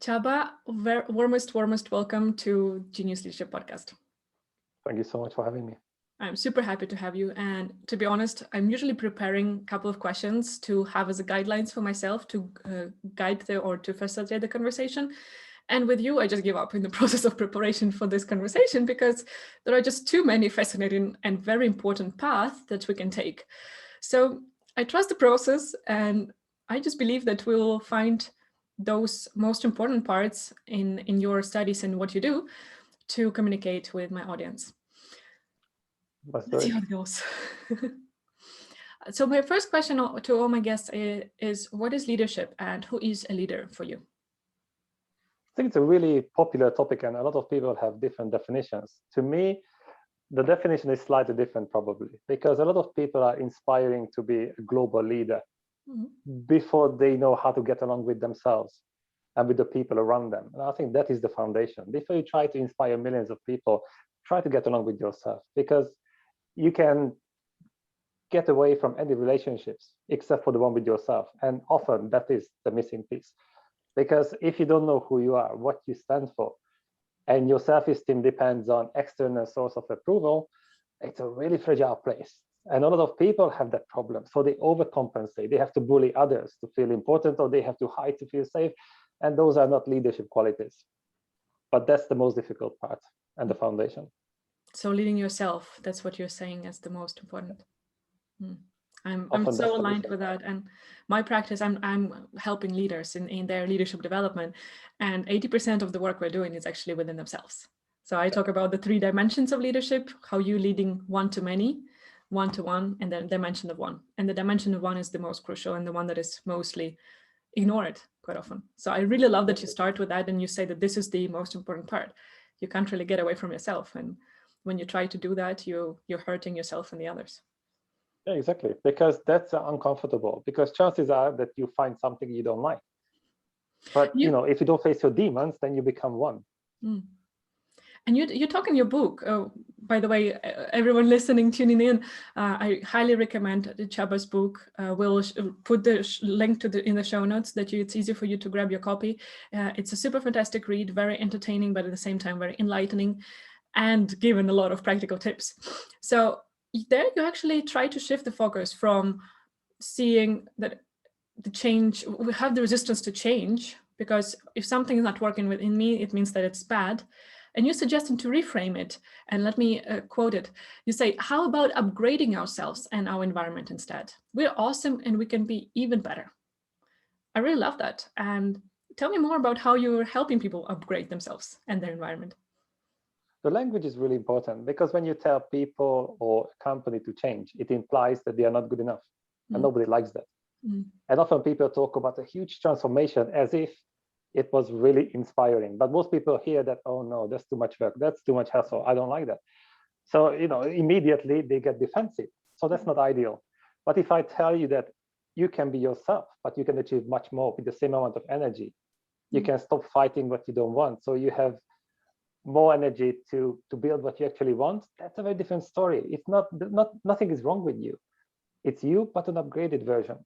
Csaba, warmest welcome to Genius Leadership Podcast. Thank you so much for having me. I'm super happy to have you. And to be honest, I'm usually preparing a couple of questions to have as a guidelines for myself to guide or to facilitate the conversation. And with you, I just give up in the process of preparation for this conversation because there are just too many fascinating and very important paths that we can take. So I trust the process, and I just believe that we'll find those most important parts in your studies and what you do to communicate with my audience. Let's see how it goes. So my first question to all my guests is what is leadership and who is a leader for you? I think it's a really popular topic and a lot of people have different definitions. To me, the definition is slightly different probably because a lot of people are inspiring to be a global leader before they know how to get along with themselves and with the people around them. And I think that is the foundation. Before you try to inspire millions of people, try to get along with yourself because you can get away from any relationships except for the one with yourself. And often that is the missing piece. Because if you don't know who you are, what you stand for, and your self-esteem depends on external source of approval, it's a really fragile place. And a lot of people have that problem. So they overcompensate. They have to bully others to feel important, or they have to hide to feel safe. And those are not leadership qualities. But that's the most difficult part and the foundation. So leading yourself, that's what you're saying is the most important. I'm so aligned with that. And my practice, I'm helping leaders in their leadership development. And 80% of the work we're doing is actually within themselves. So I talk about the 3 dimensions of leadership, how you leading one-to-many, one-to-one, and then dimension of one. And the dimension of one is the most crucial and the one that is mostly ignored quite often. So I really love that you start with that and you say that this is the most important part. You can't really get away from yourself. And when you try to do that, you're hurting yourself and the others. Yeah, exactly. Because that's uncomfortable. Because chances are that you find something you don't like. But if you don't face your demons, then you become one. And you talk in your book. By the way, everyone listening, tuning in, I highly recommend Csaba's book. We'll put the link in the show notes that it's easy for you to grab your copy. It's a super fantastic read, very entertaining, but at the same time very enlightening, and given a lot of practical tips. So there you actually try to shift the focus from seeing that the change, we have the resistance to change, because if something is not working within me, it means that it's bad. And you're suggesting to reframe it. And let me quote it. You say, how about upgrading ourselves and our environment instead? We're awesome and we can be even better. I really love that. And tell me more about how you're helping people upgrade themselves and their environment. The language is really important because when you tell people or a company to change, it implies that they are not good enough. And nobody likes that. And often people talk about a huge transformation as if it was really inspiring. But most people hear that, oh no, that's too much work. That's too much hassle. I don't like that. So, immediately they get defensive. So that's not ideal. But if I tell you that you can be yourself, but you can achieve much more with the same amount of energy, you can stop fighting what you don't want. So you have more energy to build what you actually want. That's a very different story. It's nothing is wrong with you. It's you, but an upgraded version.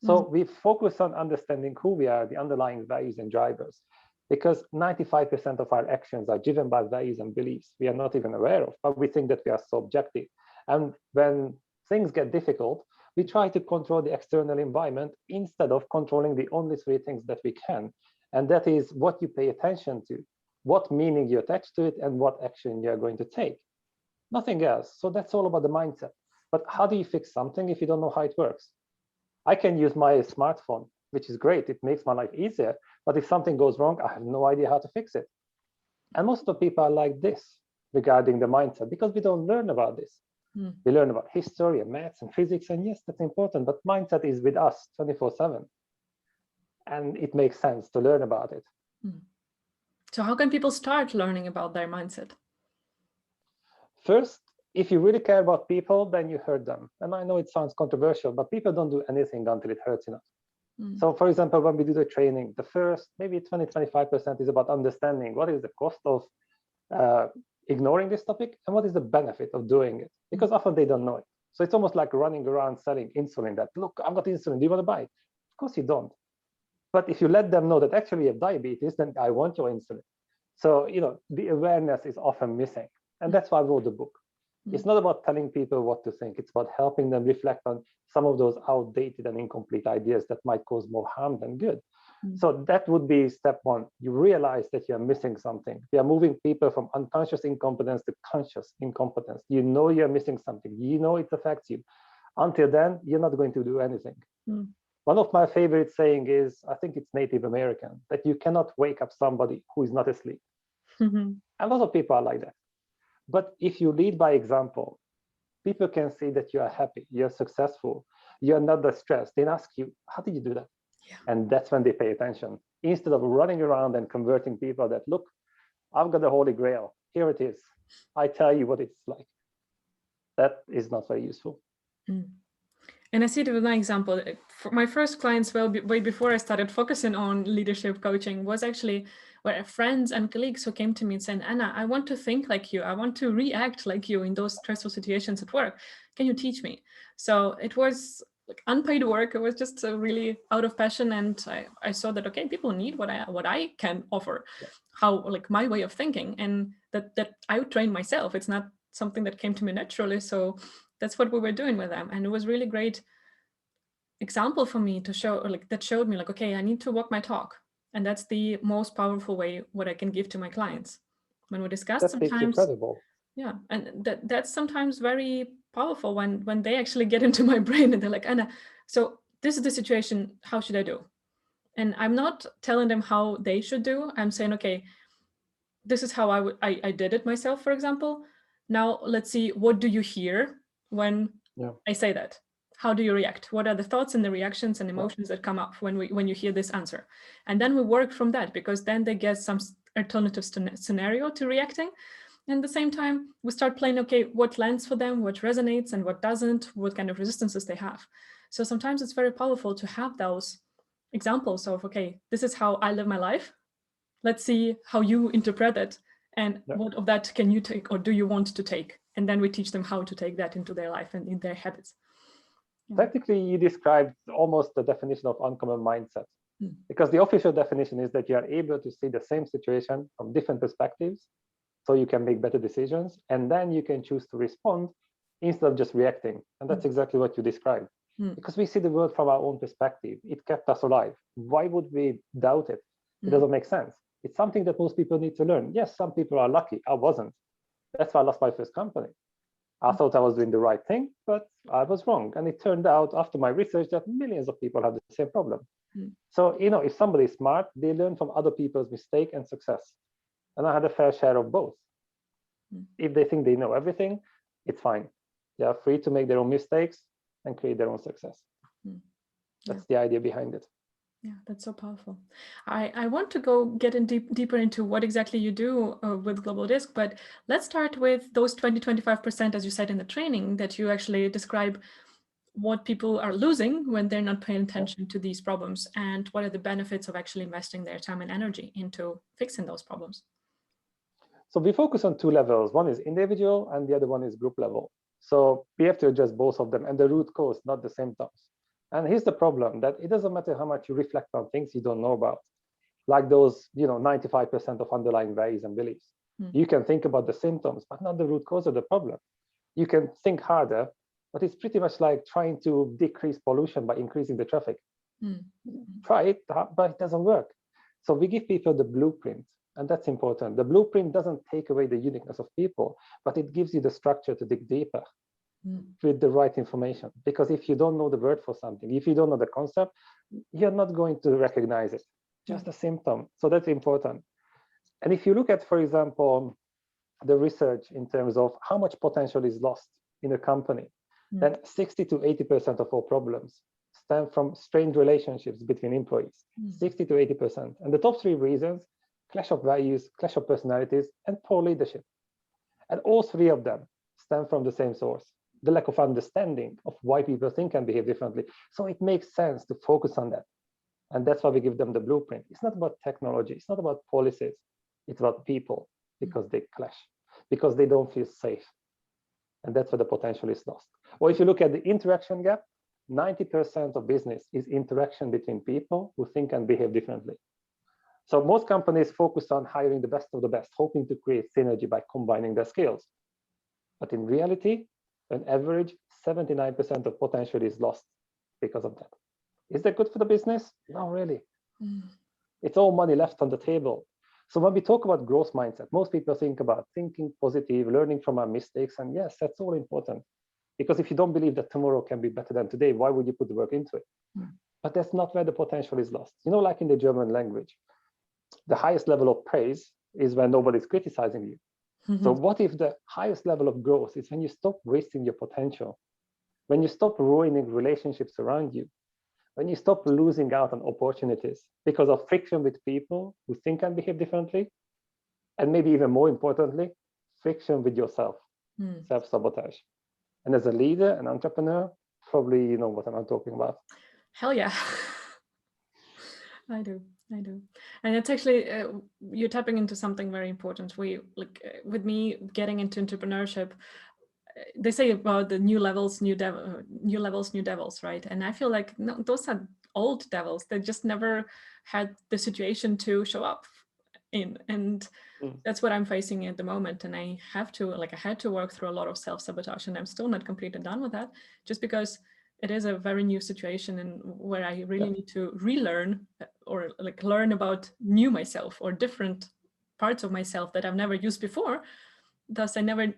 So we focus on understanding who we are, the underlying values and drivers, because 95% of our actions are driven by values and beliefs we are not even aware of, but we think that we are so objective. And when things get difficult, we try to control the external environment instead of controlling the only 3 things that we can. And that is what you pay attention to, what meaning you attach to it, and what action you're going to take. Nothing else. So that's all about the mindset. But how do you fix something if you don't know how it works? I can use my smartphone, which is great. It makes my life easier. But if something goes wrong, I have no idea how to fix it. And most of the people are like this regarding the mindset because we don't learn about this. We learn about history and maths and physics. And yes, that's important. But mindset is with us 24/7. And it makes sense to learn about it. So how can people start learning about their mindset? First, if you really care about people, then you hurt them. And I know it sounds controversial, but people don't do anything until it hurts enough. So for example, when we do the training, the first maybe 20-25% is about understanding what is the cost of ignoring this topic and what is the benefit of doing it, because often they don't know it. So it's almost like running around selling insulin that, look, I've got insulin, do you want to buy it? Of course you don't. But if you let them know that actually you have diabetes, then I want your insulin. So, the awareness is often missing. And that's why I wrote the book. It's not about telling people what to think. It's about helping them reflect on some of those outdated and incomplete ideas that might cause more harm than good. So that would be step one. You realize that you're missing something. We are moving people from unconscious incompetence to conscious incompetence. You know you're missing something. You know it affects you. Until then, you're not going to do anything. One of my favorite saying is, I think it's Native American, that you cannot wake up somebody who is not asleep. And a lot of people are like that. But if you lead by example, people can see that you are happy, you're successful, you're not that stressed. They ask you, how did you do that? Yeah. And that's when they pay attention. Instead of running around and converting people that, look, I've got the Holy Grail. Here it is. I tell you what it's like. That is not very useful. And I see it with my example. For my first clients, way before I started focusing on leadership coaching, was actually where friends and colleagues who came to me and said, Anna, I want to think like you. I want to react like you in those stressful situations at work. Can you teach me? So it was like unpaid work. It was just really out of passion. And I saw that, okay, people need what I can offer, how like my way of thinking, and that I would train myself. It's not something that came to me naturally. So that's what we were doing with them. And it was really great example for me to show, like that showed me like, okay, I need to walk my talk. And that's the most powerful way what I can give to my clients. When we discuss sometimes, incredible. Yeah, and that's sometimes very powerful when they actually get into my brain and they're like, Anna, so this is the situation, how should I do? And I'm not telling them how they should do. I'm saying, okay, this is how I did it myself, for example. Now let's see, what do you hear when I say that? How do you react? What are the thoughts and the reactions and emotions that come up when you hear this answer? And then we work from that, because then they get some alternative scenario to reacting. And at the same time, we start playing, okay, what lands for them, what resonates and what doesn't, what kind of resistances they have. So sometimes it's very powerful to have those examples of, okay, this is how I live my life. Let's see how you interpret it, and what of that can you take or do you want to take? And then we teach them how to take that into their life and in their habits. Technically, you described almost the definition of uncommon mindset, because the official definition is that you are able to see the same situation from different perspectives, so you can make better decisions, and then you can choose to respond instead of just reacting. And that's exactly what you described. Because we see the world from our own perspective. It kept us alive. Why would we doubt it? It doesn't make sense. It's something that most people need to learn. Yes, some people are lucky. I wasn't. That's why I lost my first company. I thought I was doing the right thing, but I was wrong. And it turned out after my research that millions of people have the same problem. So, if somebody is smart, they learn from other people's mistake and success. And I had a fair share of both. If they think they know everything, it's fine. They are free to make their own mistakes and create their own success. That's the idea behind it. Yeah, that's so powerful. I want to get in deeper into what exactly you do with Global Disc, but let's start with those 20-25%, as you said in the training, that you actually describe what people are losing when they're not paying attention to these problems, and what are the benefits of actually investing their time and energy into fixing those problems. So we focus on two levels. One is individual and the other one is group level. So we have to address both of them, and the root cause, not the symptoms. And here's the problem, that it doesn't matter how much you reflect on things you don't know about, like those 95% of underlying values and beliefs. You can think about the symptoms, but not the root cause of the problem. You can think harder, but it's pretty much like trying to decrease pollution by increasing the traffic. Try it, but it doesn't work. So we give people the blueprint, and that's important. The blueprint doesn't take away the uniqueness of people, but it gives you the structure to dig deeper with the right information. Because if you don't know the word for something, if you don't know the concept, you're not going to recognize it, just a symptom. So that's important. And if you look at, for example, the research in terms of how much potential is lost in a company, then 60 to 80% of all problems stem from strained relationships between employees, 60 to 80%. And the top three reasons: clash of values, clash of personalities, and poor leadership. And all three of them stem from the same source: the lack of understanding of why people think and behave differently. So it makes sense to focus on that. And that's why we give them the blueprint. It's not about technology. It's not about policies. It's about people, because they clash, because they don't feel safe. And that's where the potential is lost. Or if you look at the interaction gap, 90% of business is interaction between people who think and behave differently. So most companies focus on hiring the best of the best, hoping to create synergy by combining their skills. But in reality, on average, 79% of potential is lost because of that. Is that good for the business? No, really. It's all money left on the table. So when we talk about growth mindset, most people think about thinking positive, learning from our mistakes. And yes, that's all important. Because if you don't believe that tomorrow can be better than today, why would you put the work into it? But that's not where the potential is lost. You know, like in the German language, the highest level of praise is when nobody's criticizing you. So what if the highest level of growth is when you stop wasting your potential, when you stop ruining relationships around you, when you stop losing out on opportunities because of friction with people who think and behave differently, and maybe even more importantly, friction with yourself, self-sabotage. And as a leader, an entrepreneur, probably you know what I'm talking about. Hell yeah. I do. And it's actually, you're tapping into something very important. With me getting into entrepreneurship, they say about the new levels, new devils, right? And I feel like no, those are old devils. They just never had the situation to show up in. And that's what I'm facing at the moment. And I had to work through a lot of self-sabotage, and I'm still not completely done with that, just because it is a very new situation and where I really need to relearn or learn about new myself or different parts of myself that I've never used before. Thus, I never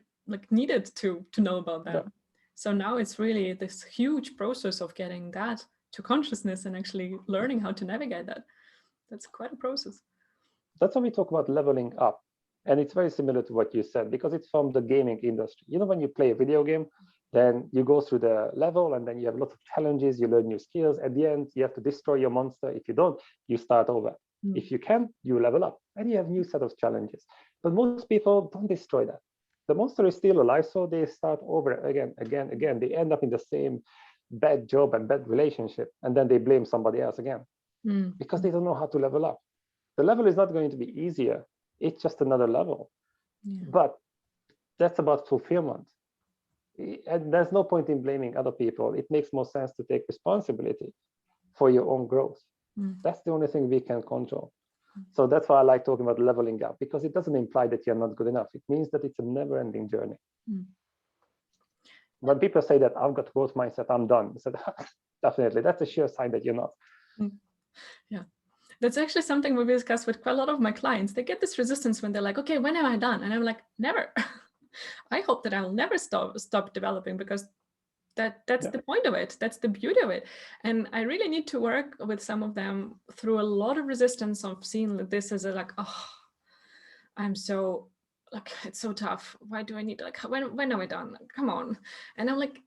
needed to know about them. Yeah. So now it's really this huge process of getting that to consciousness and actually learning how to navigate that. That's quite a process. That's when we talk about leveling up. And it's very similar to what you said, because it's from the gaming industry. You know, when you play a video game, then you go through the level and then you have lots of challenges, you learn new skills. At the end, you have to destroy your monster. If you don't, you start over. If you can, you level up and you have a new set of challenges. But most people don't destroy that. The monster is still alive, so they start over again. They end up in the same bad job and bad relationship, and then they blame somebody else again because they don't know how to level up. The level is not going to be easier. It's just another level. But that's about fulfillment. And there's no point in blaming other people. It makes more sense to take responsibility for your own growth. That's the only thing we can control. So that's why I like talking about leveling up, because it doesn't imply that you're not good enough. It means that it's a never-ending journey. When people say that I've got growth mindset, I'm done, I said, definitely, that's a sure sign that you're not. Yeah. That's actually something we discuss with quite a lot of my clients. They get this resistance when they're like, okay, when am I done? And I'm like, never. I hope that I will never stop developing, because that's the point of it. That's the beauty of it. And I really need to work with some of them through a lot of resistance of seeing this as I'm so it's so tough. Why do I need when am I done? Come on. And I'm like,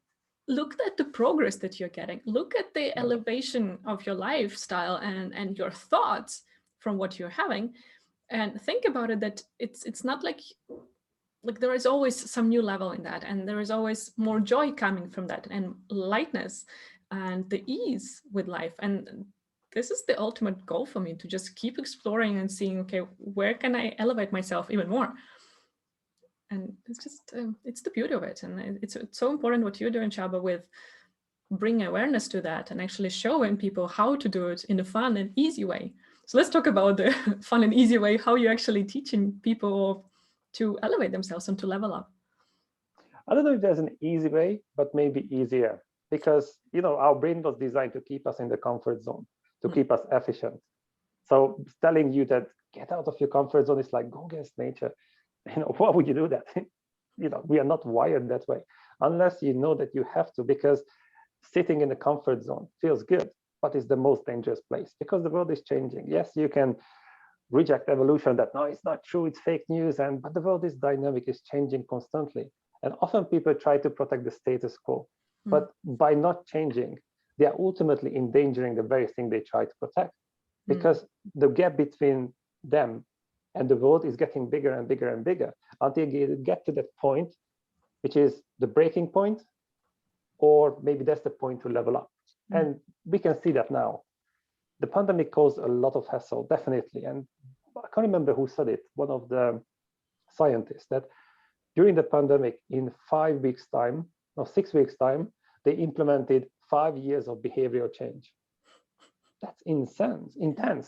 look at the progress that you're getting. Look at the elevation of your lifestyle and your thoughts from what you're having, and think about it, that it's not like there is always some new level in that, and there is always more joy coming from that, and lightness and the ease with life. And this is the ultimate goal for me, to just keep exploring and seeing, okay, where can I elevate myself even more? And it's just it's the beauty of it. And it's so important what you're doing, Csaba, with bringing awareness to that and actually showing people how to do it in a fun and easy way. So let's talk about the fun and easy way, how you're actually teaching people to elevate themselves and to level up. I don't know if there's an easy way, but maybe easier, because our brain was designed to keep us in the comfort zone, to keep us efficient. So telling you that get out of your comfort zone is like go against nature. Why would you do that? We are not wired that way, unless you know that you have to, because sitting in the comfort zone feels good, but it's the most dangerous place, because the world is changing. Yes, you can reject evolution, that no, it's not true, it's fake news, but the world is dynamic, it's changing constantly. And often people try to protect the status quo, but by not changing, they are ultimately endangering the very thing they try to protect, because the gap between them and the world is getting bigger and bigger and bigger until you get to that point, which is the breaking point, or maybe that's the point to level up. And we can see that now. The pandemic caused a lot of hassle, definitely. And I can't remember who said it, one of the scientists, that during the pandemic, in 5 weeks' time, or 6 weeks' time, they implemented 5 years of behavioral change. That's intense.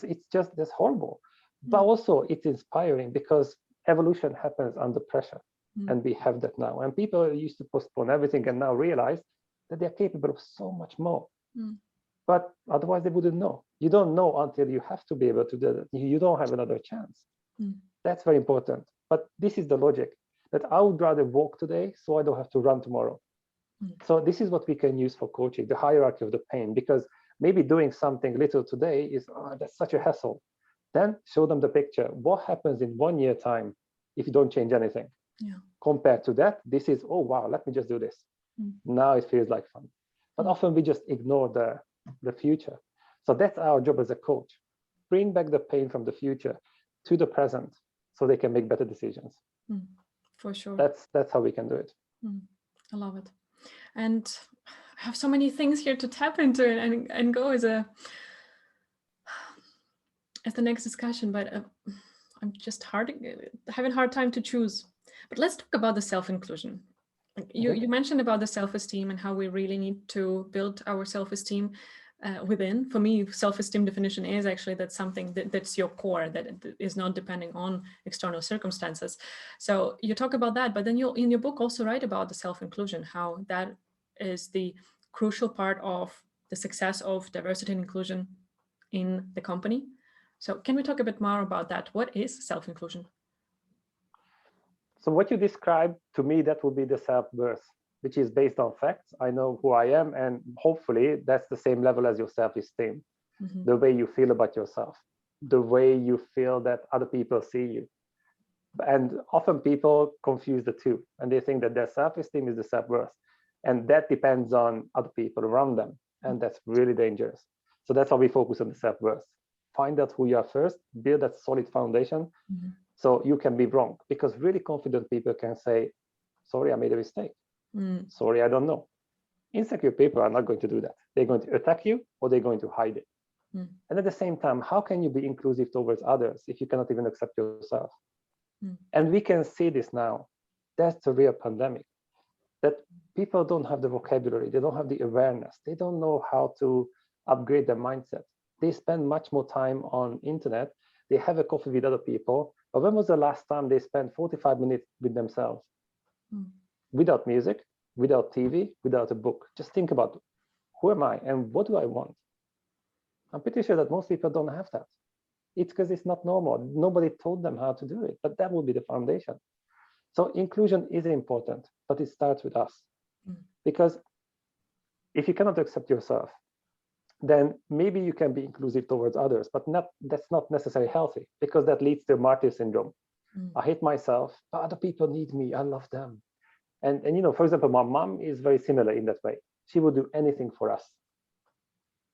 It's just that's horrible. But also it's inspiring because evolution happens under pressure. And we have that now. And people used to postpone everything and now realize that they're capable of so much more. But otherwise they wouldn't know. You don't know until you have to be able to do that. You don't have another chance. That's very important. But this is the logic that I would rather walk today so I don't have to run tomorrow. So this is what we can use for coaching, the hierarchy of the pain, because maybe doing something little today is, that's such a hassle. Then show them the picture. What happens in 1 year time if you don't change anything? Compared to that, this is, oh, wow, let me just do this. Now it feels like fun. But often we just ignore the future. So that's our job as a coach. Bring back the pain from the future to the present so they can make better decisions. For sure. That's how we can do it. I love it. And I have so many things here to tap into and go as the next discussion, but I'm just having a hard time to choose. But let's talk about the self-inclusion. You mentioned about the self-esteem and how we really need to build our self-esteem within. For me, self-esteem definition is actually that's something that's your core, that is not depending on external circumstances. So you talk about that, but then you in your book also write about the self-inclusion, how that is the crucial part of the success of diversity and inclusion in the company. So can we talk a bit more about that? What is self-inclusion? So what you described, to me, that would be the self-worth, which is based on facts. I know who I am, and hopefully that's the same level as your self-esteem, the way you feel about yourself, the way you feel that other people see you. And often people confuse the two, and they think that their self-esteem is the self-worth, and that depends on other people around them, and that's really dangerous. So that's why we focus on the self-worth. Find out who you are first, build that solid foundation, so you can be wrong, because really confident people can say, sorry, I made a mistake. Sorry, I don't know. Insecure people are not going to do that. They're going to attack you or they're going to hide it. And at the same time, how can you be inclusive towards others if you cannot even accept yourself? And we can see this now. That's a real pandemic, that people don't have the vocabulary. They don't have the awareness. They don't know how to upgrade their mindset. They spend much more time on internet. They have a coffee with other people. But when was the last time they spent 45 minutes with themselves? Without music, without TV, without a book. Just think about, who am I and what do I want? I'm pretty sure that most people don't have that. It's because it's not normal. Nobody told them how to do it, but that will be the foundation. So inclusion is important, but it starts with us. Because if you cannot accept yourself, then maybe you can be inclusive towards others, but that's not necessarily healthy, because that leads to martyr syndrome. I hate myself, but other people need me. I love them. And you know, for example, my mom is very similar in that way. She would do anything for us,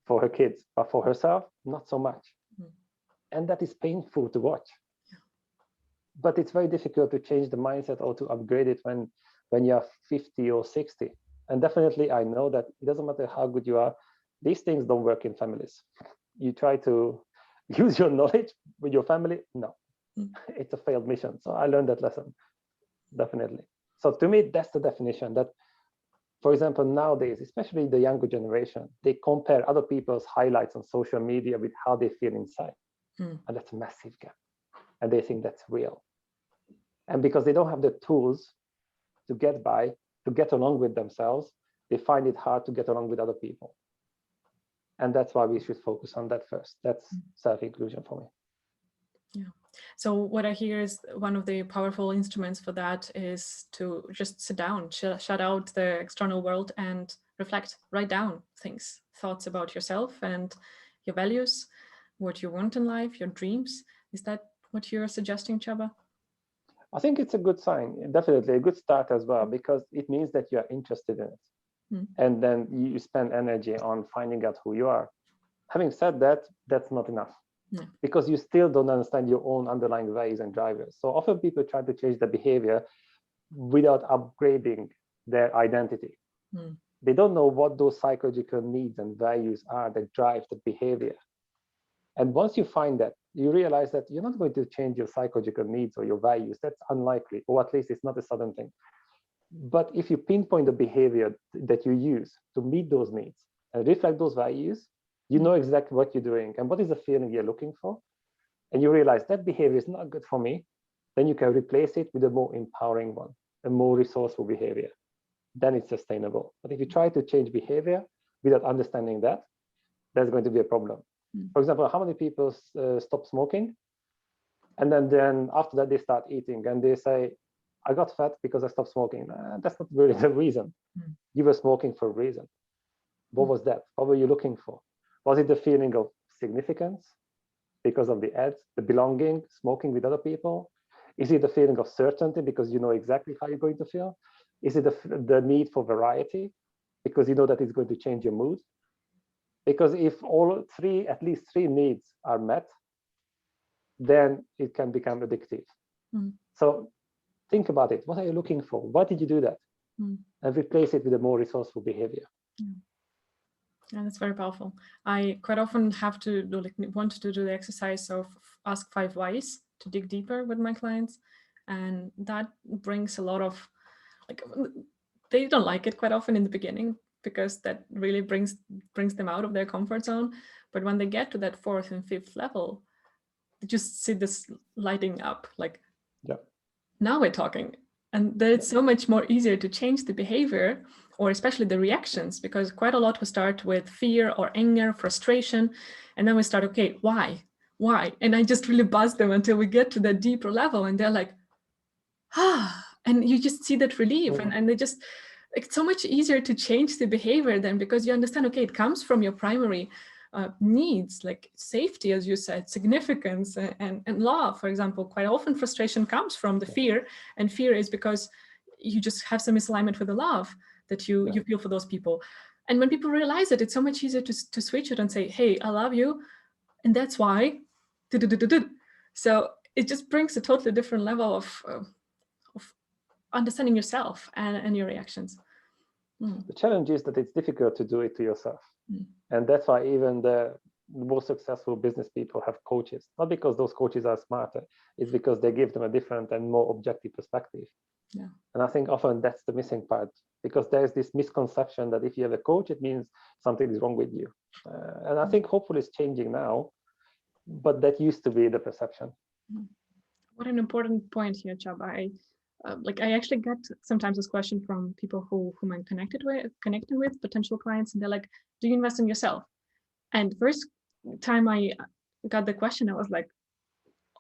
for her kids, but for herself, not so much. And that is painful to watch. But it's very difficult to change the mindset or to upgrade it when you're 50 or 60. And definitely, I know that it doesn't matter how good you are, these things don't work in families. You try to use your knowledge with your family, no, it's a failed mission. So I learned that lesson, definitely. So to me, that's the definition that, for example, nowadays, especially the younger generation, they compare other people's highlights on social media with how they feel inside. And that's a massive gap. And they think that's real. And because they don't have the tools to get by, to get along with themselves, they find it hard to get along with other people. And that's why we should focus on that first. That's self-inclusion for me. Yeah. So what I hear is one of the powerful instruments for that is to just sit down, shut out the external world and reflect, write down things, thoughts about yourself and your values, what you want in life, your dreams. Is that what you're suggesting, Csaba? I think it's a good sign, definitely a good start as well, because it means that you're interested in it. And then you spend energy on finding out who you are. Having said that, that's not enough. Because you still don't understand your own underlying values and drivers. So often people try to change their behavior without upgrading their identity. They don't know what those psychological needs and values are that drive the behavior. And once you find that, you realize that you're not going to change your psychological needs or your values. That's unlikely, or at least it's not a sudden thing. But if you pinpoint the behavior that you use to meet those needs, and reflect those values, you know exactly what you're doing and what is the feeling you're looking for, and you realize that behavior is not good for me, then you can replace it with a more empowering one, a more resourceful behavior. Then it's sustainable. But if you try to change behavior without understanding that, there's going to be a problem. For example, how many people stop smoking, and then after that they start eating and they say, I got fat because I stopped smoking. That's not really the reason. You were smoking for a reason. What was that? What were you looking for? Was it the feeling of significance because of the ads, the belonging, smoking with other people? Is it the feeling of certainty because you know exactly how you're going to feel? Is it the need for variety because you know that it's going to change your mood? Because if at least three needs are met, then it can become addictive. So think about it. What are you looking for? Why did you do that? And replace it with a more resourceful behavior. Yeah, that's very powerful. I quite often have to want to do the exercise of ask 5 whys to dig deeper with my clients, and that brings a lot of they don't like it quite often in the beginning because that really brings them out of their comfort zone. But when they get to that 4th and 5th level, they just see this lighting up, now we're talking. And then it's so much more easier to change the behavior, or especially the reactions, because quite a lot we start with fear or anger, frustration, and then we start, okay, why? And I just really buzz them until we get to that deeper level, and they're like, and you just see that relief, and they just, it's so much easier to change the behavior then, because you understand, okay, it comes from your primary needs, like safety, as you said, significance, and love. For example, quite often frustration comes from the fear, and fear is because you just have some misalignment with the love that you feel for those people. And when people realize it, it's so much easier to switch it and say, hey, I love you, and that's why. So it just brings a totally different level of understanding yourself and your reactions. The challenge is that it's difficult to do it to yourself. And that's why even the most successful business people have coaches, not because those coaches are smarter, it's because they give them a different and more objective perspective. And I think often that's the missing part, because there's this misconception that if you have a coach, it means something is wrong with you. And I think hopefully it's changing now, but that used to be the perception. What an important point here, Csaba. I actually get sometimes this question from people whom I'm connected with potential clients, and they're like, do you invest in yourself? And first time I got the question, I was like,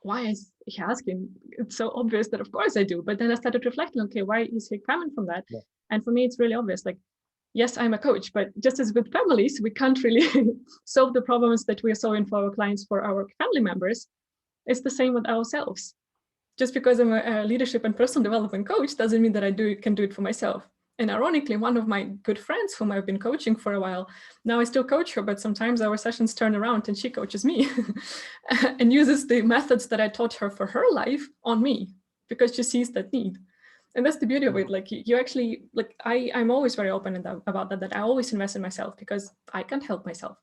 why is he asking? It's so obvious that of course I do. But then I started reflecting, okay, why is he coming from that? And for me, it's really obvious. Like, yes, I'm a coach, but just as with families, we can't really solve the problems that we are solving for our clients, for our family members. It's the same with ourselves. Just because I'm a leadership and personal development coach doesn't mean that I can do it for myself. And ironically, one of my good friends whom I've been coaching for a while, now I still coach her, but sometimes our sessions turn around and she coaches me and uses the methods that I taught her for her life on me, because she sees that need. And that's the beauty of it. Like you actually, like I'm always very open about that I always invest in myself because I can't help myself.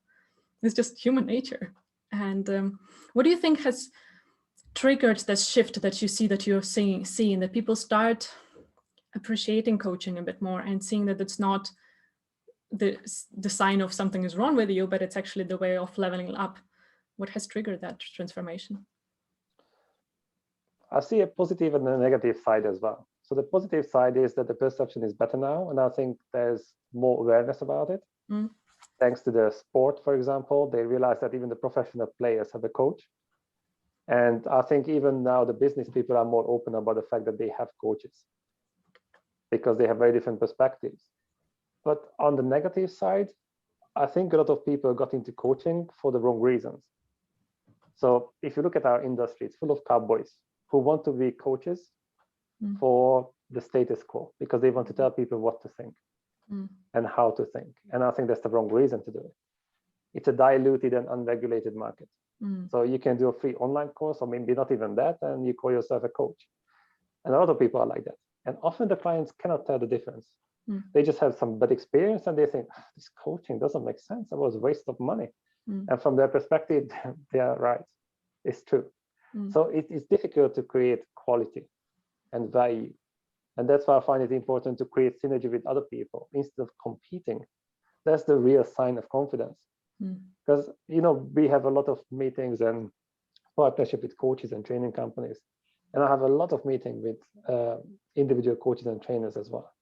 It's just human nature. And what do you think has triggered this shift that you see, that you're seeing that people start appreciating coaching a bit more and seeing that it's not the sign of something is wrong with you, but it's actually the way of leveling up? What has triggered that transformation? I see a positive and a negative side as well. So the positive side is that the perception is better now, and I think there's more awareness about it. Thanks to the sport, for example, they realize that even the professional players have a coach. And I think even now the business people are more open about the fact that they have coaches, because they have very different perspectives. But on the negative side, I think a lot of people got into coaching for the wrong reasons. So if you look at our industry, it's full of cowboys who want to be coaches for the status quo, because they want to tell people what to think and how to think. And I think that's the wrong reason to do it. It's a diluted and unregulated market. So you can do a free online course, or maybe not even that, and you call yourself a coach. And a lot of people are like that. And often the clients cannot tell the difference. They just have some bad experience and they think, this coaching doesn't make sense. It was a waste of money. And from their perspective, they are right. It's true. So it's difficult to create quality and value. And that's why I find it important to create synergy with other people instead of competing. That's the real sign of confidence. Because, we have a lot of meetings and partnership with coaches and training companies. And I have a lot of meetings with individual coaches and trainers as well.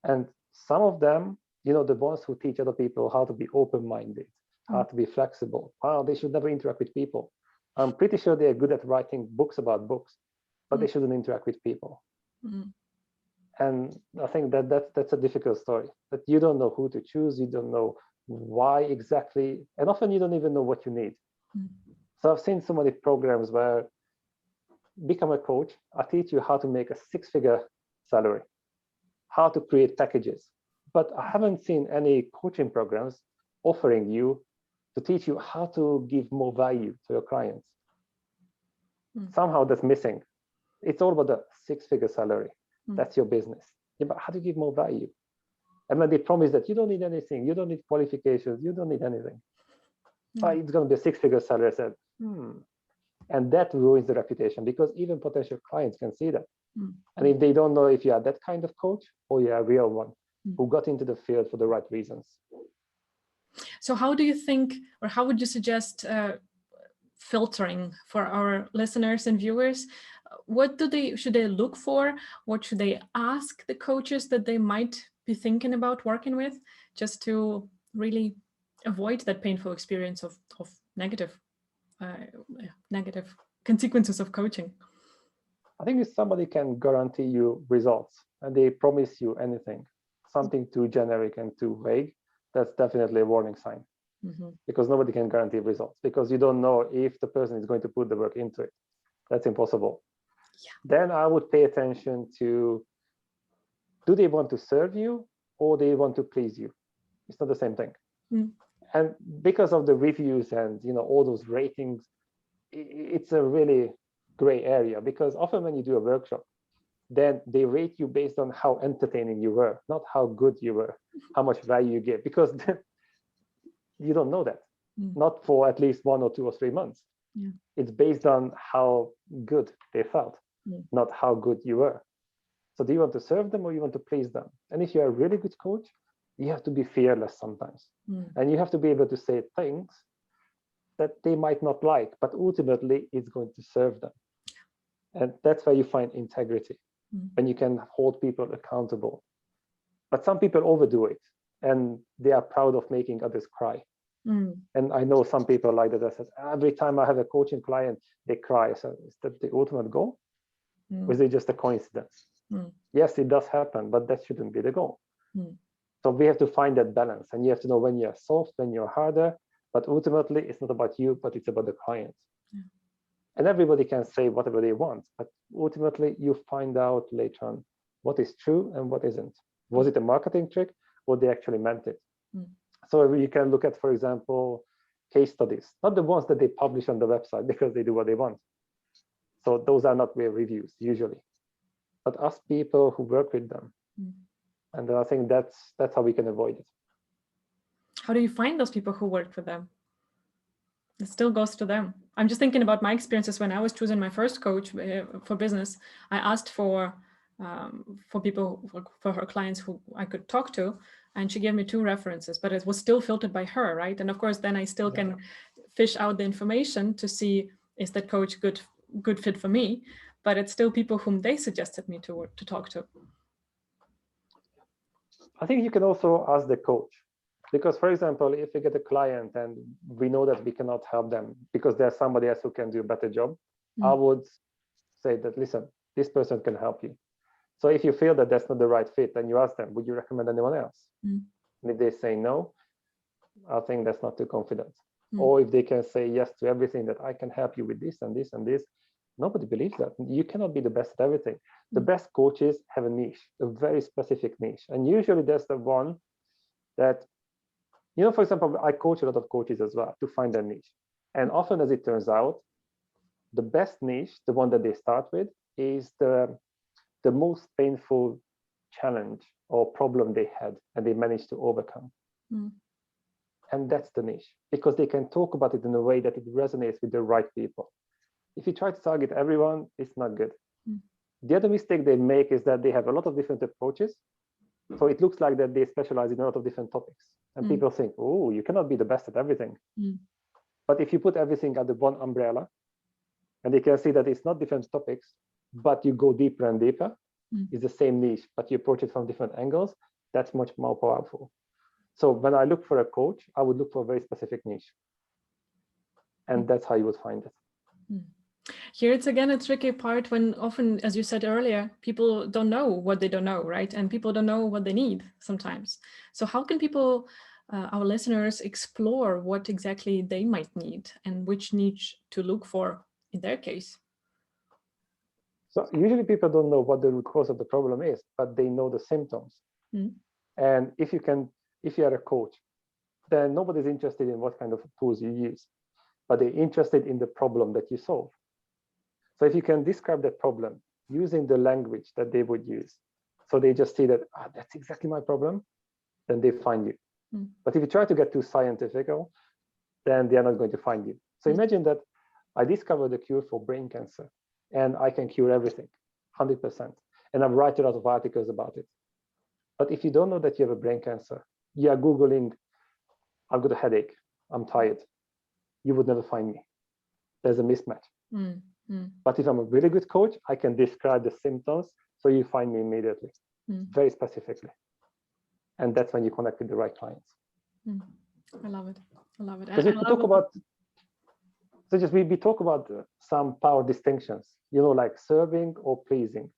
And some of them, the ones who teach other people how to be open-minded, how to be flexible, how they should never interact with people. I'm pretty sure they're good at writing books about books, but they shouldn't interact with people. And I think that's a difficult story, that you don't know who to choose, you don't know why exactly, and often you don't even know what you need. So I've seen so many programs where become a coach, I teach you how to make a 6-figure salary, how to create packages, but I haven't seen any coaching programs offering you to teach you how to give more value to your clients. Somehow that's missing. It's all about the 6-figure salary. That's your business. Yeah, but how do you give more value? And when they promise that you don't need anything, you don't need qualifications, you don't need anything, but it's going to be a 6-figure salary. I said, And that ruins the reputation, because even potential clients can see that. And if they don't know if you are that kind of coach or you are a real one who got into the field for the right reasons. So how do you think, or how would you suggest filtering for our listeners and viewers? What should they look for? What should they ask the coaches that they might be thinking about working with, just to really avoid that painful experience of negative consequences of coaching? I think if somebody can guarantee you results and they promise you anything, something too generic and too vague, that's definitely a warning sign. Because nobody can guarantee results, because you don't know if the person is going to put the work into it. That's impossible. Then I would pay attention to, do they want to serve you or they want to please you? It's not the same thing. And because of the reviews and all those ratings, it's a really gray area, because often when you do a workshop, then they rate you based on how entertaining you were, not how good you were, how much value you gave, because you don't know that, not for at least 1 or 2 or 3 months. It's based on how good they felt, not how good you were. So do you want to serve them or you want to please them? And if you're a really good coach, you have to be fearless sometimes. And you have to be able to say things that they might not like, but ultimately it's going to serve them. And that's where you find integrity, when you can hold people accountable. But some people overdo it and they are proud of making others cry. And I know some people like that. I said, every time I have a coaching client, they cry. So is that the ultimate goal? Or is it just a coincidence? Yes, it does happen, but that shouldn't be the goal. So we have to find that balance, and you have to know when you're soft, when you're harder, but ultimately it's not about you, but it's about the client. And everybody can say whatever they want, but ultimately you find out later on what is true and what isn't. Was it a marketing trick or they actually meant it? So you can look at, for example, case studies, not the ones that they publish on the website because they do what they want. So those are not real reviews usually, but ask people who work with them. And I think that's how we can avoid it. How do you find those people who work for them? It still goes to them. I'm just thinking about my experiences when I was choosing my first coach for business. I asked for people, for her clients who I could talk to, and she gave me 2 references, but it was still filtered by her, right? And of course, then I still can fish out the information to see, is that coach good fit for me? But it's still people whom they suggested me to talk to. I think you can also ask the coach, because, for example, if we get a client and we know that we cannot help them because there's somebody else who can do a better job, I would say that, listen, this person can help you. So if you feel that that's not the right fit, then you ask them, would you recommend anyone else? And if they say no, I think that's not too confident. Or if they can say yes to everything, that I can help you with this and this and this, nobody believes that. You cannot be the best at everything. The best coaches have a niche, a very specific niche. And usually that's the one that, for example, I coach a lot of coaches as well to find their niche. And often, as it turns out, the best niche, the one that they start with, is the most painful challenge or problem they had and they managed to overcome. And that's the niche, because they can talk about it in a way that it resonates with the right people. If you try to target everyone, it's not good. The other mistake they make is that they have a lot of different approaches, So it looks like that they specialize in a lot of different topics. And people think, oh, you cannot be the best at everything. But if you put everything under one umbrella, and they can see that it's not different topics, but you go deeper and deeper, it's the same niche, but you approach it from different angles, that's much more powerful. So when I look for a coach, I would look for a very specific niche. And that's how you would find it. Here it's again a tricky part when often, as you said earlier, people don't know what they don't know, right? And people don't know what they need sometimes. So how can people, our listeners, explore what exactly they might need and which niche to look for in their case? So usually people don't know what the root cause of the problem is, but they know the symptoms. And if you are a coach, then nobody's interested in what kind of tools you use, but they're interested in the problem that you solve. So if you can describe that problem using the language that they would use, so they just see that, that's exactly my problem, then they find you. But if you try to get too scientific, then they are not going to find you. So imagine that I discovered a cure for brain cancer and I can cure everything, 100%. And I'm writing a lot of articles about it. But if you don't know that you have a brain cancer, you are Googling, I've got a headache, I'm tired, you would never find me. There's a mismatch. But if I'm a really good coach, I can describe the symptoms so you find me immediately, very specifically. And that's when you connect with the right clients. I love it. I love it. Because if we talk about, so just we talk about some power distinctions, like serving or pleasing.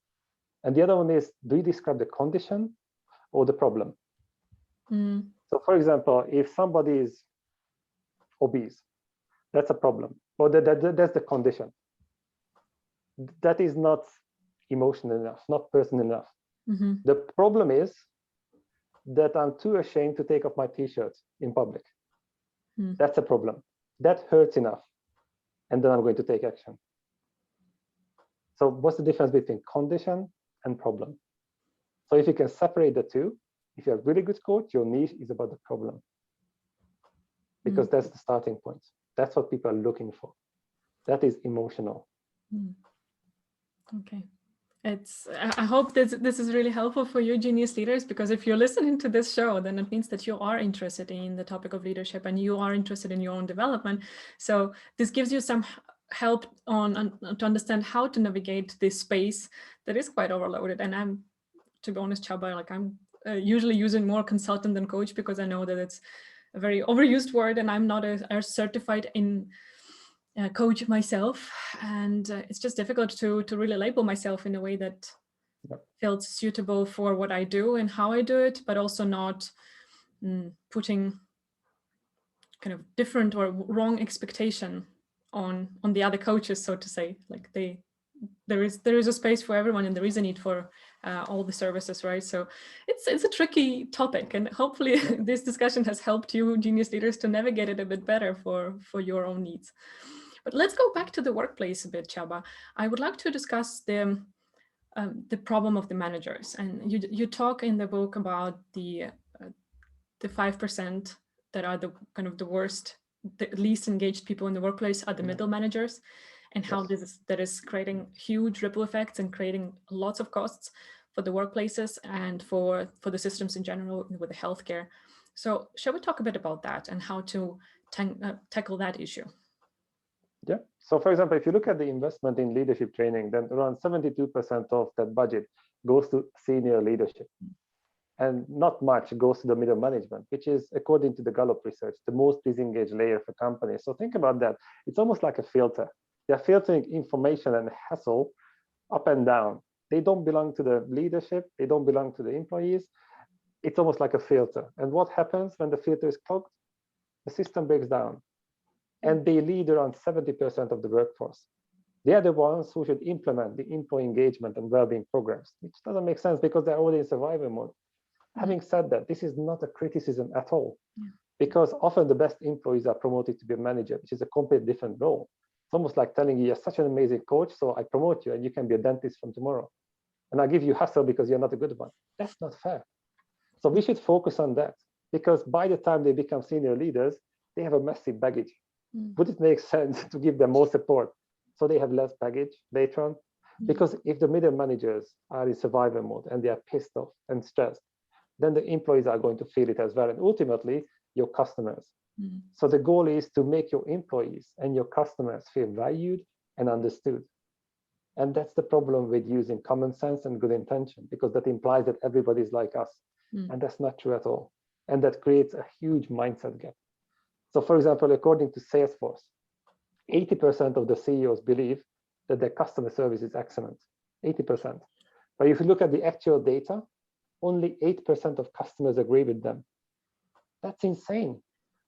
And the other one is, do you describe the condition or the problem? So for example, if somebody is obese, that's a problem. Or that's the condition. That is not emotional enough, not personal enough. The problem is that I'm too ashamed to take off my t-shirt in public. That's a problem. That hurts enough. And then I'm going to take action. So what's the difference between condition and problem? So if you can separate the two, if you're a really good coach, your niche is about the problem. Because that's the starting point. That's what people are looking for. That is emotional. Okay. I hope this is really helpful for you, genius leaders, because if you're listening to this show, then it means that you are interested in the topic of leadership and you are interested in your own development. So this gives you some help to understand how to navigate this space that is quite overloaded. And I'm, to be honest, Csaba, I'm usually using more consultant than coach because I know that it's a very overused word and I'm not a certified in coach myself, and it's just difficult to really label myself in a way that feels suitable for what I do and how I do it, but also not putting kind of different or wrong expectation on the other coaches, so to say. Like there is a space for everyone and there is a need for all the services, right? So it's a tricky topic, and hopefully this discussion has helped you, genius leaders, to navigate it a bit better for your own needs. But let's go back to the workplace a bit, Csaba. I would like to discuss the problem of the managers. And you talk in the book about the 5% that are the kind of the worst, the least engaged people in the workplace are the middle managers, and how that is creating huge ripple effects and creating lots of costs for the workplaces and for the systems in general with the healthcare. So shall we talk a bit about that and how to tackle that issue? Yeah. So for example, if you look at the investment in leadership training, then around 72% of that budget goes to senior leadership. And not much goes to the middle management, which is, according to the Gallup research, the most disengaged layer for companies. So think about that. It's almost like a filter. They're filtering information and hassle up and down. They don't belong to the leadership. They don't belong to the employees. It's almost like a filter. And what happens when the filter is clogged? The system breaks down. And they lead around 70% of the workforce. They are the ones who should implement the employee engagement and well-being programs, which doesn't make sense because they're already in survival mode. Having said that, this is not a criticism at all, because often the best employees are promoted to be a manager, which is a completely different role. It's almost like telling you, you're such an amazing coach, so I promote you and you can be a dentist from tomorrow. And I give you hassle because you're not a good one. That's not fair. So we should focus on that, because by the time they become senior leaders, they have a massive baggage. Would it make sense to give them more support so they have less baggage later on? Because if the middle managers are in survival mode and they are pissed off and stressed, then the employees are going to feel it as well, and ultimately your customers. So the goal is to make your employees and your customers feel valued and understood. And that's the problem with using common sense and good intention, because that implies that everybody's like us. And that's not true at all. And that creates a huge mindset gap. So for example, according to Salesforce, 80% of the CEOs believe that their customer service is excellent, 80%. But if you look at the actual data, only 8% of customers agree with them. That's insane.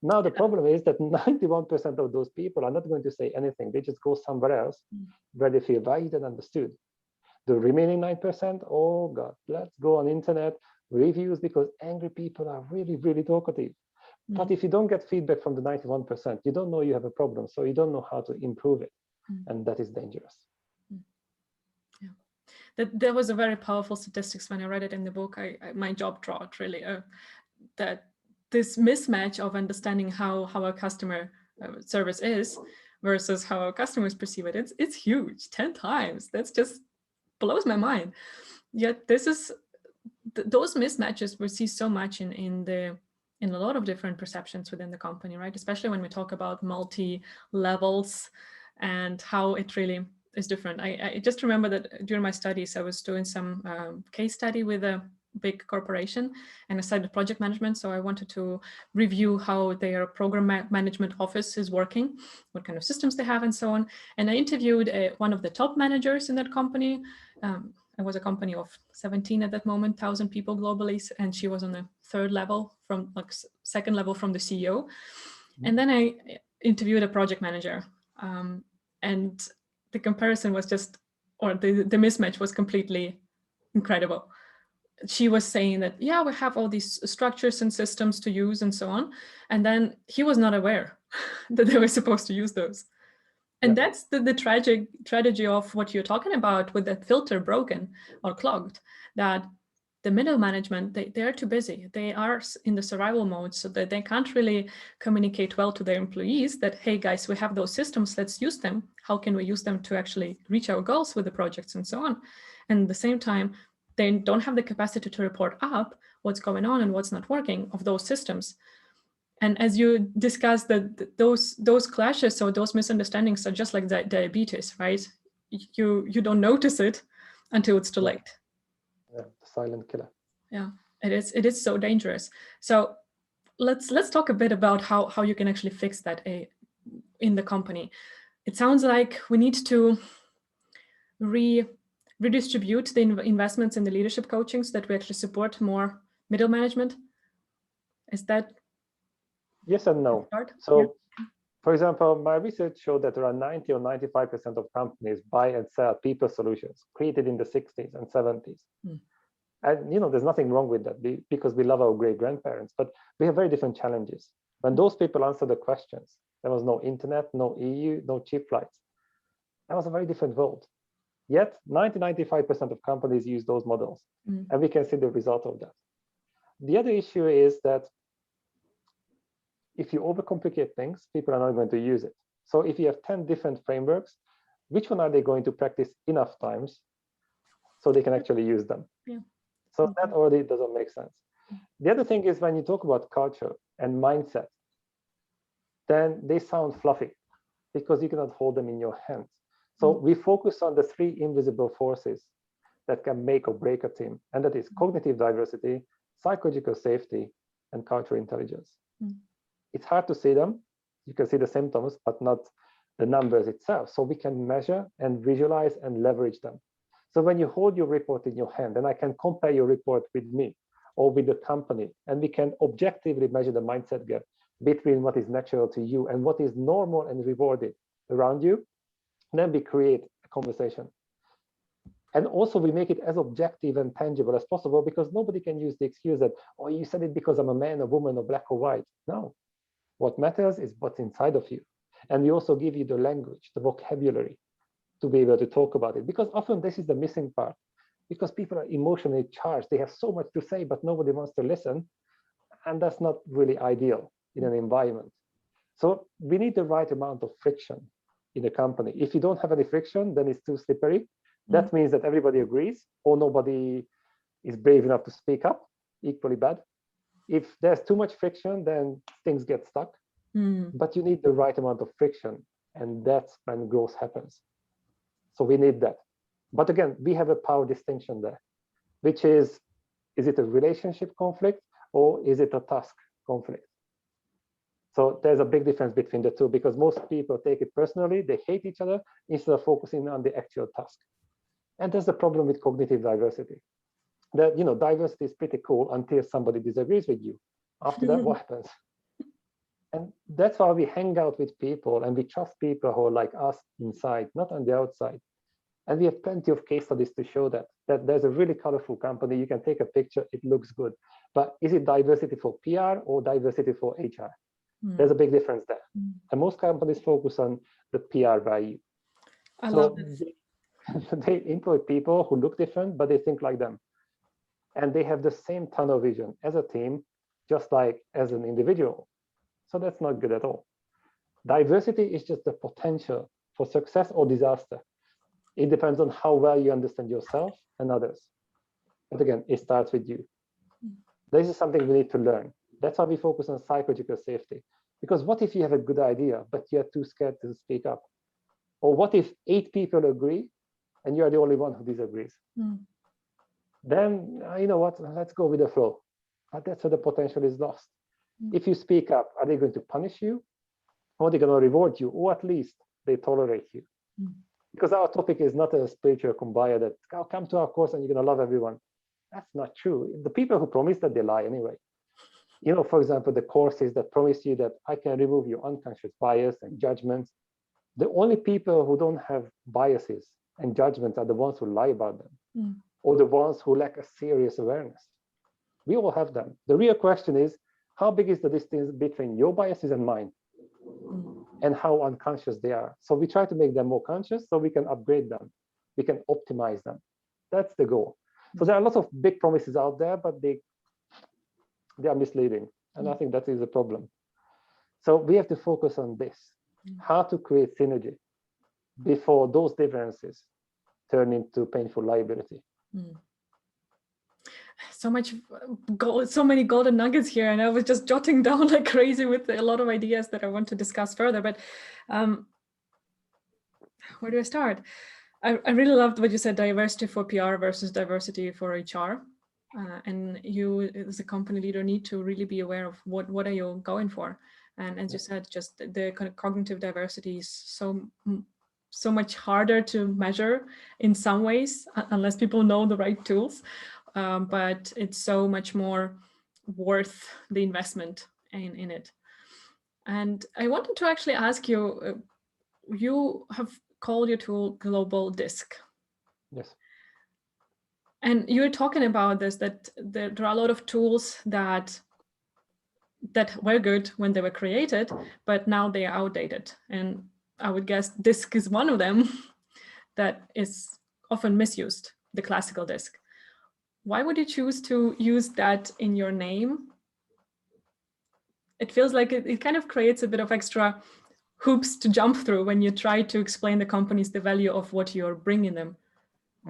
Now, the problem is that 91% of those people are not going to say anything. They just go somewhere else where they feel valued and understood. The remaining 9%, oh God, let's go on internet reviews, because angry people are really, really talkative. But if you don't get feedback from the 91%, you don't know you have a problem. So you don't know how to improve it. And that is dangerous. Yeah. There was a very powerful statistics when I read it in the book. My jaw dropped really, that this mismatch of understanding how our customer service is versus how our customers perceive it, it's huge, 10 times. That's just blows my mind. Yet this is those mismatches we see so much in a lot of different perceptions within the company, right? Especially when we talk about multi-levels and how it really is different. I just remember that during my studies, I was doing some case study with a big corporation, and I studied project management. So I wanted to review how their program management office is working, what kind of systems they have, and so on. And I interviewed one of the top managers in that company. It was a company of 17 at that moment, 1,000 people globally, and she was on the third level, from like second level from the CEO. And then I interviewed a project manager, and the comparison was just, or the mismatch was completely incredible. She was saying that, yeah, we have all these structures and systems to use and so on. And then he was not aware that they were supposed to use those. And that's the tragic tragedy of what you're talking about with that filter broken or clogged, that the middle management, they are too busy. They are in the survival mode, so that they can't really communicate well to their employees that, hey guys, we have those systems, let's use them. How can we use them to actually reach our goals with the projects and so on? And at the same time, they don't have the capacity to report up what's going on and what's not working of those systems. And as you discussed, that those clashes or those misunderstandings are just like diabetes, right? You don't notice it until it's too late. Yeah, the silent killer. Yeah, it is so dangerous. So let's talk a bit about how you can actually fix that in the company. It sounds like we need to redistribute the investments in the leadership coaching so that we actually support more middle management. Is that? Yes and no. So, for example, my research showed that around 90 or 95% of companies buy and sell people solutions created in the 60s and 70s. And there's nothing wrong with that, because we love our great grandparents, but we have very different challenges. When those people answered the questions, there was no internet, no EU, no cheap flights. That was a very different world. Yet 90-95% of companies use those models, and we can see the result of that. The other issue is that if you overcomplicate things, people are not going to use it. So if you have 10 different frameworks, which one are they going to practice enough times so they can actually use them? So that already doesn't make sense. The other thing is, when you talk about culture and mindset, then they sound fluffy because you cannot hold them in your hands. So we focus on the 3 invisible forces that can make or break a team, and that is cognitive diversity, psychological safety, and cultural intelligence. It's hard to see them. You can see the symptoms, but not the numbers itself. So we can measure and visualize and leverage them. So when you hold your report in your hand, and I can compare your report with me or with the company, and we can objectively measure the mindset gap between what is natural to you and what is normal and rewarded around you, then we create a conversation. And also we make it as objective and tangible as possible, because nobody can use the excuse that, oh, you said it because I'm a man, a woman, or black or white. No, what matters is what's inside of you. And we also give you the language, the vocabulary to be able to talk about it, because often this is the missing part, because people are emotionally charged. They have so much to say, but nobody wants to listen. And that's not really ideal in an environment. So we need the right amount of friction in the company. If you don't have any friction, then it's too slippery. That means that everybody agrees, or nobody is brave enough to speak up. equally bad. If there's too much friction, then things get stuck. But you need the right amount of friction, and that's when growth happens. So we need that. But again, we have a power distinction there, which is it a relationship conflict or is it a task conflict? So there's a big difference between the two, because most people take it personally, they hate each other instead of focusing on the actual task. And that's the problem with cognitive diversity. That, diversity is pretty cool until somebody disagrees with you. After that, what happens? And that's why we hang out with people and we trust people who are like us inside, not on the outside. And we have plenty of case studies to show that there's a really colorful company. You can take a picture, it looks good. But is it diversity for PR or diversity for HR? There's a big difference there. And most companies focus on the PR value. I love this. They employ people who look different, but they think like them. And they have the same tunnel vision as a team, just like as an individual. So that's not good at all. Diversity is just the potential for success or disaster. It depends on how well you understand yourself and others. But again, it starts with you. This is something we need to learn. That's why we focus on psychological safety. Because what if you have a good idea, but you're too scared to speak up? Or what if 8 people agree and you're the only one who disagrees? Then, you know what, let's go with the flow. But that's where the potential is lost. If you speak up, are they going to punish you? Or are they going to reward you? Or at least they tolerate you? Because our topic is not a spiritual kumbaya that, oh, come to our course and you're going to love everyone. That's not true. The people who promise that, they lie anyway. For example, the courses that promise you that I can remove your unconscious bias and judgments. The only people who don't have biases and judgments are the ones who lie about them, or the ones who lack a serious awareness. We all have them. The real question is, how big is the distance between your biases and mine, and how unconscious they are? So we try to make them more conscious so we can upgrade them. We can optimize them. That's the goal. So there are lots of big promises out there, but they are misleading. And I think that is a problem. So we have to focus on this, how to create synergy before those differences turn into painful liability. So much gold, so many golden nuggets here, and I was just jotting down like crazy with a lot of ideas that I want to discuss further. But where do I start? I really loved what you said: diversity for PR versus diversity for HR. And you, as a company leader, need to really be aware of what are you going for. And as you said, just the kind of cognitive diversity is so much harder to measure in some ways, unless people know the right tools. But it's so much more worth the investment in it. And I wanted to actually ask you, you have called your tool Global Disc. Yes. And you're talking about this, that there are a lot of tools that were good when they were created, but now they are outdated. And I would guess DISC is one of them that is often misused, the classical DISC. Why would you choose to use that in your name? It feels like it kind of creates a bit of extra hoops to jump through when you try to explain the companies the value of what you're bringing them.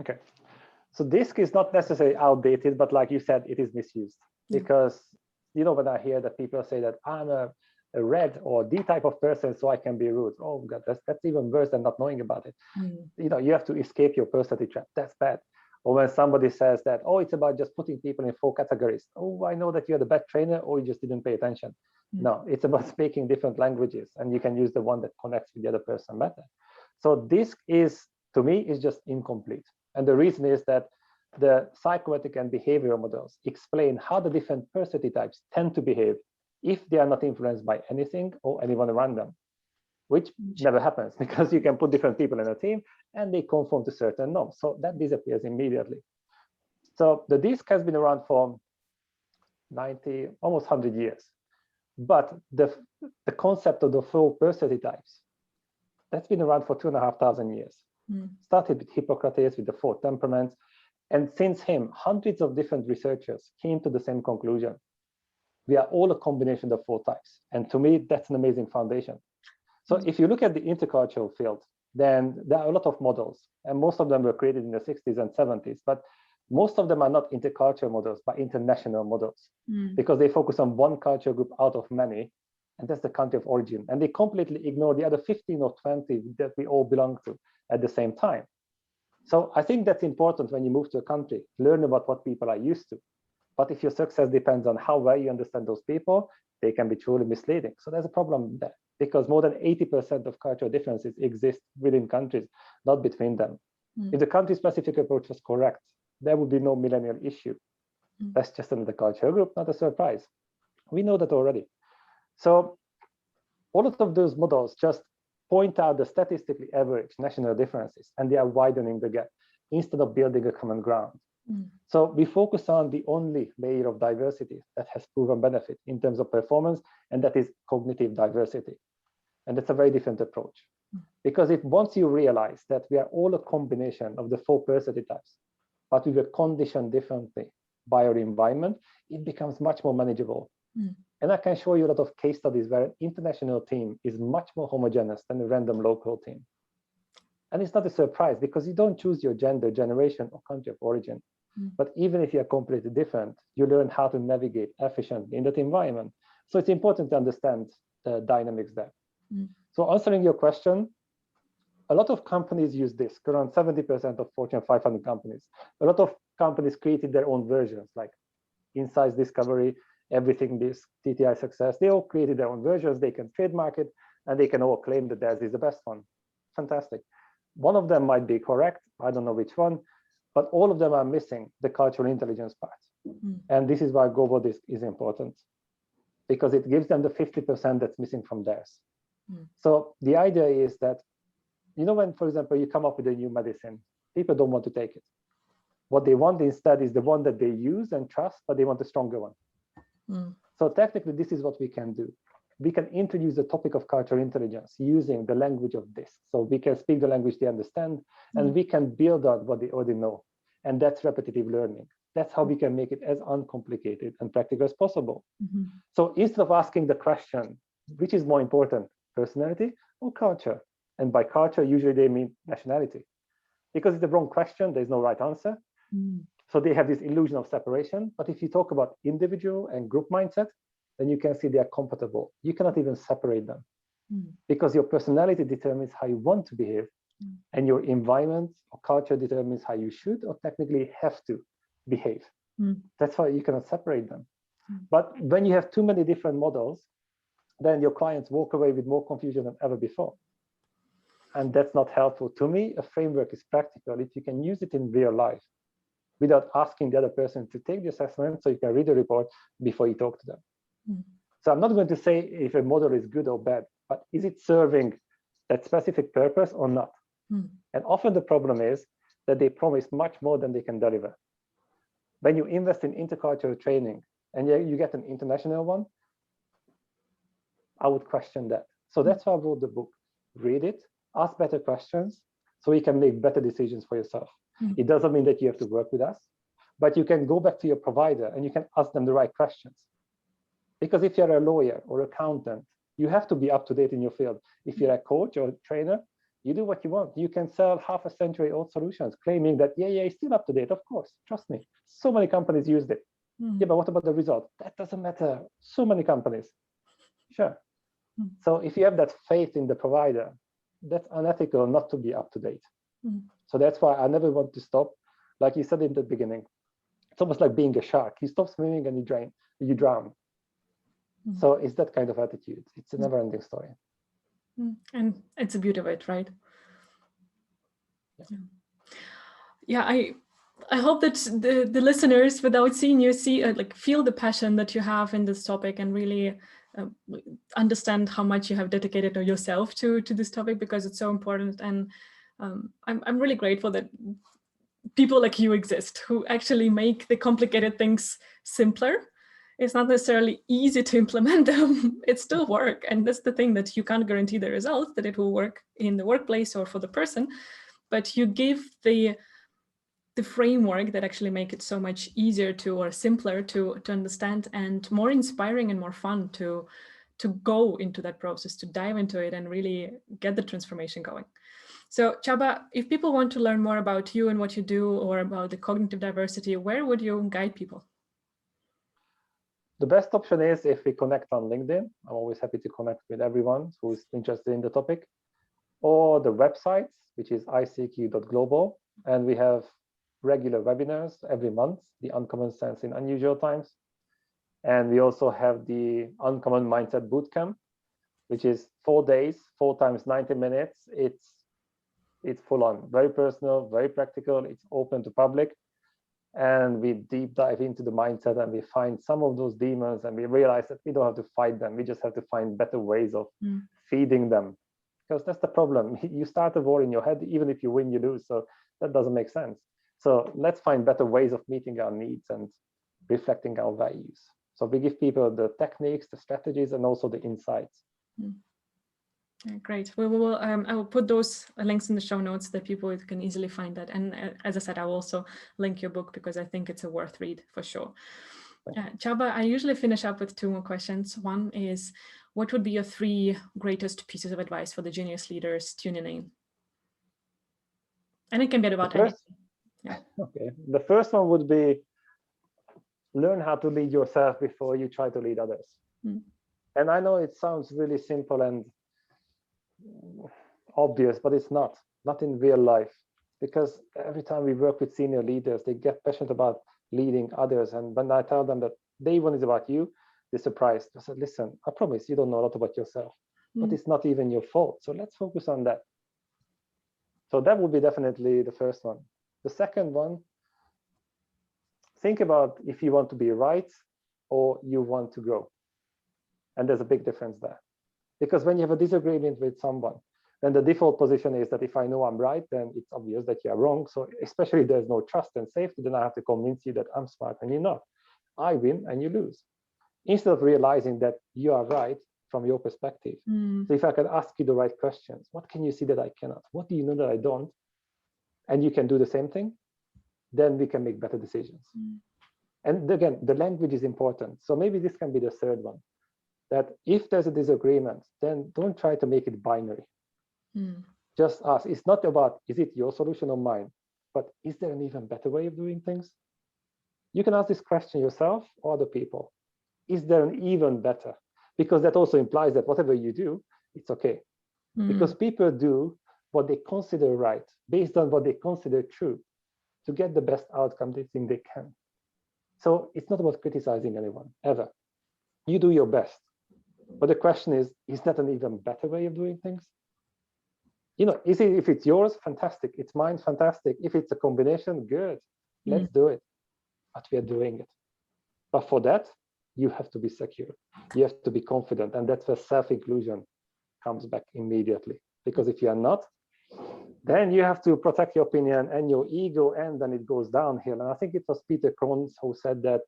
Okay. So DISC is not necessarily outdated, but like you said, it is misused. Because, when I hear that people say that I'm a red or D type of person, so I can be rude. Oh God, that's even worse than not knowing about it. You have to escape your personality trap. That's bad. Or when somebody says that, oh, it's about just putting people in 4 categories. Oh, I know that you're the bad trainer, or you just didn't pay attention. No, it's about speaking different languages, and you can use the one that connects with the other person better. So DISC is, to me, is just incomplete. And the reason is that the psychometric and behavioral models explain how the different personality types tend to behave if they are not influenced by anything or anyone around them, which never happens, because you can put different people in a team and they conform to certain norms. So that disappears immediately. So the DISC has been around for 90, almost 100 years. But the concept of the 4 personality types, that's been around for 2,500 years. Started with Hippocrates with the 4 temperaments. And since him, hundreds of different researchers came to the same conclusion. We are all a combination of 4 types. And to me, that's an amazing foundation. So if you look at the intercultural field, then there are a lot of models, and most of them were created in the 60s and 70s. But most of them are not intercultural models, but international models, because they focus on one culture group out of many, and that's the country of origin. And they completely ignore the other 15 or 20 that we all belong to at the same time. So I think that's important when you move to a country, learn about what people are used to. But if your success depends on how well you understand those people, they can be truly misleading. So there's a problem there, because more than 80% of cultural differences exist within countries, not between them. If the country-specific approach was correct, there would be no millennial issue. That's just another cultural group, not a surprise. We know that already. So all of those models just point out the statistically average national differences, and they are widening the gap instead of building a common ground. So we focus on the only layer of diversity that has proven benefit in terms of performance, and that is cognitive diversity. And that's a very different approach. Because if once you realize that we are all a combination of the 4 personality types, but we were conditioned differently by our environment, it becomes much more manageable. And I can show you a lot of case studies where an international team is much more homogeneous than a random local team. And it's not a surprise, because you don't choose your gender, generation, or country of origin. But even if you're completely different, you learn how to navigate efficiently in that environment. So it's important to understand the dynamics there. So answering your question, a lot of companies use this. Around 70% of Fortune 500 companies. A lot of companies created their own versions, like Insights Discovery, Everything This, TTI Success. They all created their own versions. They can trademark it, and they can all claim that theirs is the best one. Fantastic. One of them might be correct. I don't know which one, but all of them are missing the cultural intelligence part. And this is why global disc is important, because it gives them the 50% that's missing from theirs. So the idea is that, when, for example, you come up with a new medicine, people don't want to take it. What they want instead is the one that they use and trust, but they want a stronger one. So technically, this is what we can do. We can introduce the topic of cultural intelligence using the language of this. So we can speak the language they understand, and we can build on what they already know. And that's repetitive learning. That's how we can make it as uncomplicated and practical as possible. So instead of asking the question, which is more important, personality or culture? And by culture, usually they mean nationality. Because it's the wrong question, there's no right answer. So they have this illusion of separation. But if you talk about individual and group mindset, then you can see they are compatible. You cannot even separate them, because your personality determines how you want to behave, and your environment or culture determines how you should or technically have to behave. That's why you cannot separate them. But when you have too many different models, then your clients walk away with more confusion than ever before. And that's not helpful. To me, a framework is practical if you can use it in real life without asking the other person to take the assessment, so you can read the report before you talk to them. So I'm not going to say if a model is good or bad, but is it serving that specific purpose or not? And often the problem is that they promise much more than they can deliver. When you invest in intercultural training and you get an international one, I would question that. So that's why I wrote the book. Read it, ask better questions, so you can make better decisions for yourself. It doesn't mean that you have to work with us, but you can go back to your provider and you can ask them the right questions. Because if you're a lawyer or accountant, you have to be up to date in your field. If you're a coach or a trainer, you do what you want. You can sell half-a-century-old solutions, claiming that, yeah, it's still up to date. Of course, trust me. So many companies used it. Yeah, but what about the result? That doesn't matter. So many companies. Sure. So if you have that faith in the provider, that's unethical not to be up to date. So that's why I never want to stop. Like you said in the beginning, it's almost like being a shark. You stop swimming and you drown. So it's that kind of attitude. It's a never-ending story. And it's the beauty of it, right? Yeah, I hope that the listeners, without seeing you, feel the passion that you have in this topic, and really understand how much you have dedicated yourself to this topic, because it's so important. And I'm really grateful that people like you exist, who actually make the complicated things simpler. It's not necessarily easy to implement them. It still work. And that's the thing, that you can't guarantee the results, that it will work in the workplace or for the person, but you give the framework that actually make it so much easier or simpler to understand, and more inspiring and more fun to go into that process, to dive into it and really get the transformation going. So Csaba, if people want to learn more about you and what you do, or about the cognitive diversity, where would you guide people? The best option is if we connect on LinkedIn. I'm always happy to connect with everyone who's interested in the topic, or the website, which is icq.global. And we have regular webinars every month, the Uncommon Sense in Unusual Times. And we also have the Uncommon Mindset Bootcamp, which is 4 days, 4 times 90 minutes. It's full on, very personal, very practical. It's open to public. And we deep dive into the mindset, and we find some of those demons, and we realize that we don't have to fight them. We just have to find better ways of feeding them, because that's the problem. You start a war in your head, even if you win, you lose. So that doesn't make sense. So let's find better ways of meeting our needs and reflecting our values. So we give people the techniques, the strategies, and also the insights. Great. I will put those links in the show notes that people can easily find that. And as I said, I will also link your book because I think it's a worth read for sure. Csaba, I usually finish up with 2 more questions. One is, what would be your 3 greatest pieces of advice for the genius leaders tuning in? And it can be about anything. Yeah. Okay. The first one would be, learn how to lead yourself before you try to lead others. And I know it sounds really simple and obvious, but it's not in real life, because every time we work with senior leaders, they get passionate about leading others, and when I tell them that day one is about you, they're surprised. I said, listen, I promise you don't know a lot about yourself, but it's not even your fault, so let's focus on that. So that would be definitely the first one. The second one, think about if you want to be right or you want to grow, and there's a big difference there. Because when you have a disagreement with someone, then the default position is that if I know I'm right, then it's obvious that you're wrong. So especially if there's no trust and safety, then I have to convince you that I'm smart and you're not. I win and you lose. Instead of realizing that you are right from your perspective. So if I can ask you the right questions, what can you see that I cannot? What do you know that I don't? And you can do the same thing, then we can make better decisions. And again, the language is important. So maybe this can be the third one. That if there's a disagreement, then don't try to make it binary. Just ask. It's not about, is it your solution or mine? But is there an even better way of doing things? You can ask this question yourself or other people. Is there an even better? Because that also implies that whatever you do, it's okay. Because people do what they consider right, based on what they consider true, to get the best outcome they think they can. So it's not about criticizing anyone, ever. You do your best. But the question is that an even better way of doing things? If it's yours, fantastic. It's mine, fantastic. If it's a combination, good. Let's do it. But we are doing it. But for that, you have to be secure. You have to be confident. And that's where self-inclusion comes back immediately. Because if you are not, then you have to protect your opinion and your ego, and then it goes downhill. And I think it was Peter Kronz who said that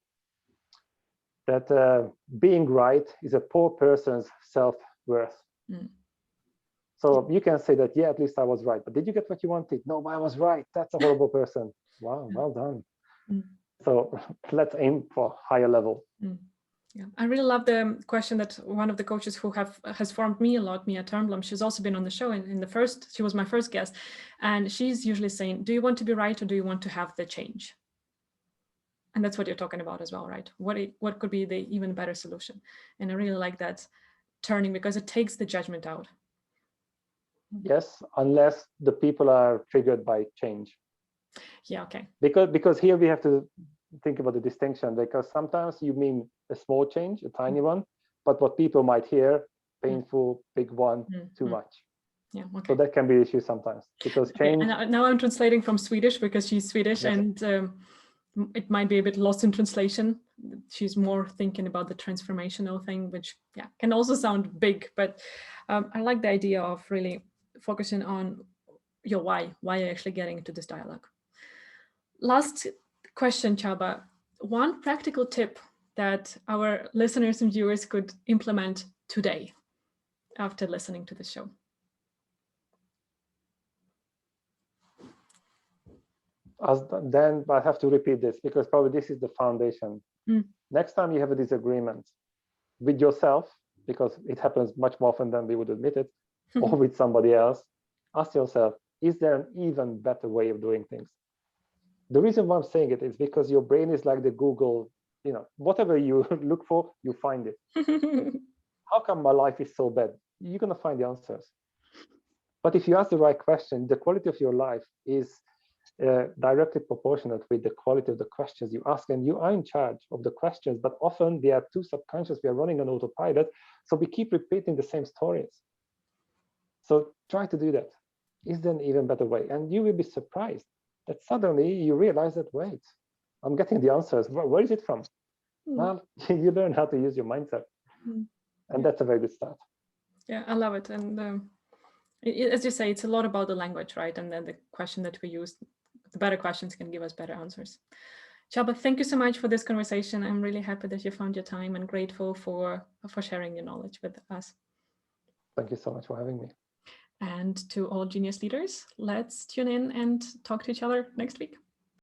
being right is a poor person's self-worth. So you can say that, yeah, at least I was right. But did you get what you wanted? No, I was right. That's a horrible person. Wow, well done. So let's aim for higher level. Yeah, I really love the question that one of the coaches who has formed me a lot, Mia Turnblom, she's also been on the show she was my first guest. And she's usually saying, do you want to be right or do you want to have the change? And that's what you're talking about as well, right? What could be the even better solution? And I really like that turning, because it takes the judgment out. Yes, unless the people are triggered by change. Yeah, okay. Because here we have to think about the distinction, because sometimes you mean a small change, a tiny one, but what people might hear, painful, big one, too much. Yeah, okay. So that can be an issue sometimes, because change. Okay, and now I'm translating from Swedish because she's Swedish, yes. And it might be a bit lost in translation. She's more thinking about the transformational thing, which can also sound big, but I like the idea of really focusing on your why you're actually getting into this dialogue. Last question, Csaba. One practical tip that our listeners and viewers could implement today after listening to the show. Then I have to repeat this, because probably this is the foundation. Next time you have a disagreement with yourself, because it happens much more often than we would admit it, or with somebody else, ask yourself, is there an even better way of doing things? The reason why I'm saying it is because your brain is like the Google, whatever you look for, you find it. How come my life is so bad? You're going to find the answers. But if you ask the right question, the quality of your life is directly proportionate with the quality of the questions you ask, and you are in charge of the questions, but often they are too subconscious. We are running on autopilot, so we keep repeating the same stories. So try to do that. Is there an even better way? And you will be surprised that suddenly you realize that, wait, I'm getting the answers. Where is it from? Well, you learn how to use your mindset, and that's a very good start. Yeah, I love it. And as you say, it's a lot about the language, right? And then the question that we use, the better questions can give us better answers. Csaba, thank you so much for this conversation. I'm really happy that you found your time and grateful for sharing your knowledge with us. Thank you so much for having me. And to all Genius leaders, let's tune in and talk to each other next week.